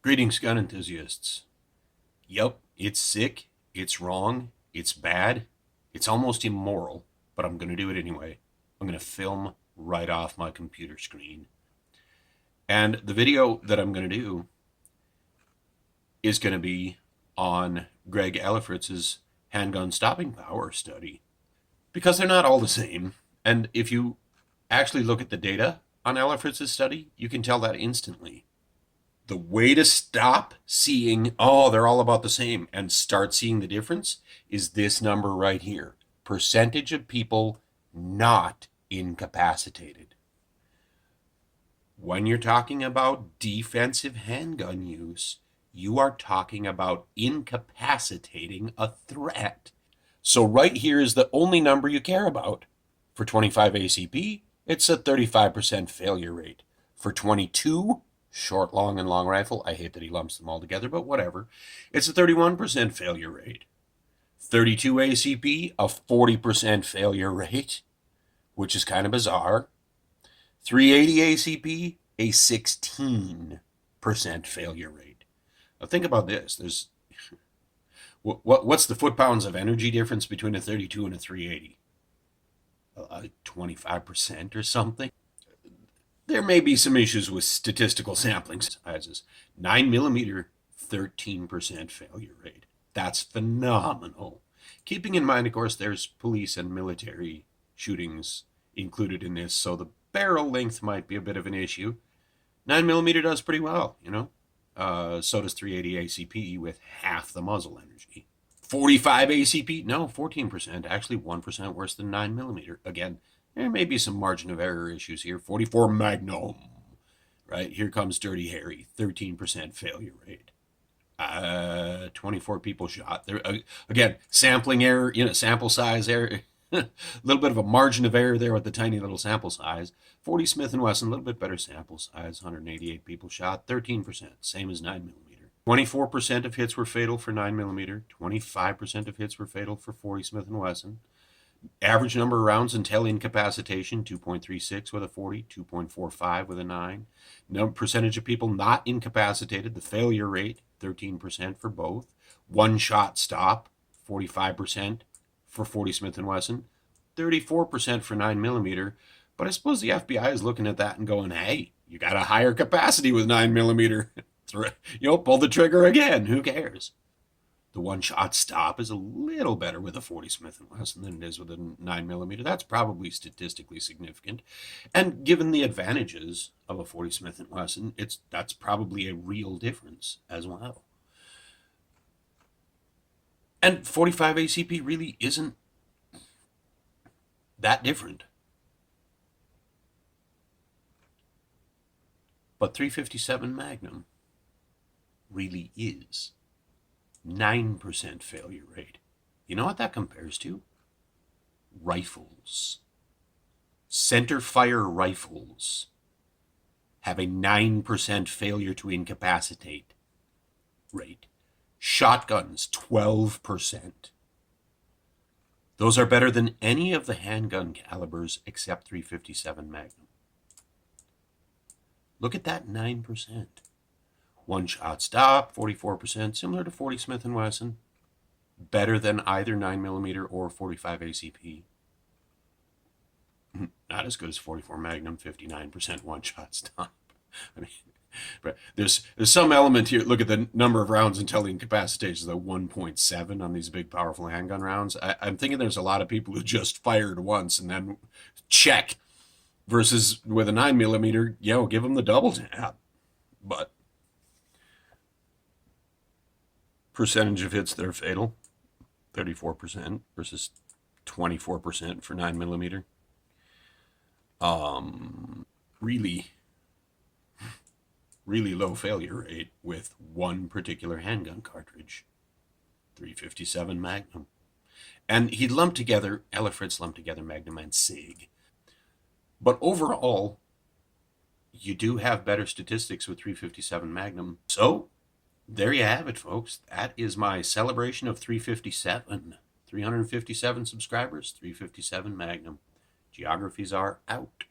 Greetings, gun enthusiasts. Yep, it's sick, it's wrong, it's bad, it's almost immoral, but I'm going to do it anyway. I'm going to film right off my computer screen. And the video that I'm going to do is going to be on Greg Ellifritz's handgun stopping power study, because they're not all the same. And if you actually look at the data on Ellifritz's study, you can tell that instantly. The way to stop seeing, oh, they're all about the same, and start seeing the difference is this number right here. Percentage of people not incapacitated. When you're talking about defensive handgun use, you are talking about incapacitating a threat. So right here is the only number you care about. For 25 ACP, it's a 35% failure rate. For 22, short, long, and long rifle, I hate that he lumps them all together, but whatever, it's a 31% failure rate. 32 ACP, a 40% failure rate, which is kind of bizarre. 380 ACP, a 16% failure rate. Now think about this. There's what's the foot-pounds of energy difference between a 32 and a 380? 25% or something. There may be some issues with statistical sampling sizes. 9mm, 13% failure rate. That's phenomenal. Keeping in mind, of course, there's police and military shootings included in this, so the barrel length might be a bit of an issue. 9mm does pretty well, you know. So does 380 ACP with half the muzzle energy. 45 ACP, no, 14%, actually 1% worse than 9mm. Again, there may be some margin of error issues here. 44 Magnum, right? Here comes Dirty Harry, 13% failure rate. 24 people shot. There again, sampling error, sample size error. A little bit of a margin of error there with the tiny little sample size. 40 Smith & Wesson, a little bit better sample size. 188 people shot, 13%, same as 9mm. 24% of hits were fatal for 9mm. 25% of hits were fatal for 40 Smith & Wesson. Average number of rounds until incapacitation, 2.36 with a 40, 2.45 with a 9. Percentage of people not incapacitated, the failure rate, 13% for both. One shot stop, 45% for 40 Smith & Wesson, 34% for 9mm. But I suppose the FBI is looking at that and going, hey, you got a higher capacity with 9mm. Pull the trigger again. Who cares? The one-shot stop is a little better with a 40 Smith & Wesson than it is with a 9mm. That's probably statistically significant. And given the advantages of a 40 Smith & Wesson, that's probably a real difference as well. And 45 ACP really isn't that different. But 357 Magnum really is. 9% failure rate. You know what that compares to? Rifles. Center fire rifles have a 9% failure to incapacitate rate. Shotguns, 12%. Those are better than any of the handgun calibers except 357 Magnum. Look at that 9%. One shot stop, 44%, similar to 40 Smith & Wesson. Better than either 9mm or 45 ACP. Not as good as 44 Magnum, 59% one shot stop. I mean, but there's some element here. Look at the number of rounds until incapacitation, the 1.7 on these big, powerful handgun rounds. I'm thinking there's a lot of people who just fired once and then check. Versus with a 9mm, give them the double tap. But percentage of hits that are fatal, 34% versus 24% for 9mm. Really low failure rate with one particular handgun cartridge, 357 Magnum. And Ellifritz lumped together Magnum and SIG. But overall, you do have better statistics with 357 Magnum. So there you have it, folks. That is my celebration of 357. 357 subscribers, 357 Magnum. Geographies are out.